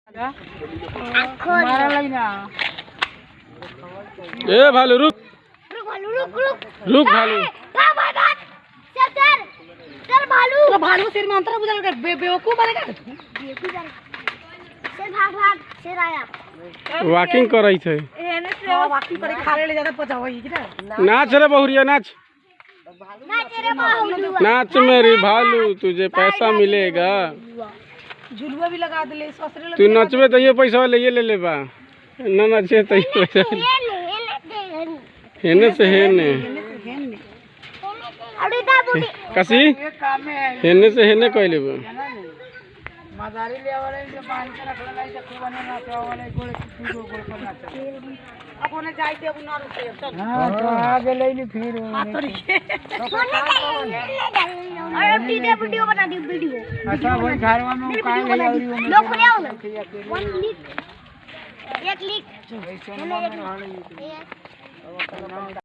ए भालू रुक रुक भालू चल भालू तो भालू सिर में अंतर बुझल कर बेवकूफ बनेगा चल भाग भाग शेर आया वॉकिंग करई थे एने से वॉकिंग करे खाले ले ज्यादा पचावई कि ना नाच रे बहुरिया नाच नाच रे भालू नाच मेरी भालू तुझे पैसा मिलेगा झुलुआ भी लगा दे ससुरे तू नचबे तो ये पैसा ले ले बा न नचे तो ये पैसा हेने से हेने कसी हेने से हेने कहले बा मदारी ले वाले जो बांध के रखले लाई तो खूब बने ना तो वाले गोल गोल पर नाच अब ओने जाई दे अब ना रुके चल हां तो आगे ले ली फिर हाथरी अरे वीडियो बना दी वीडियो अच्छा वही घरवा में काम ले और लोग ले आओ ना 1 क्लिक 1 क्लिक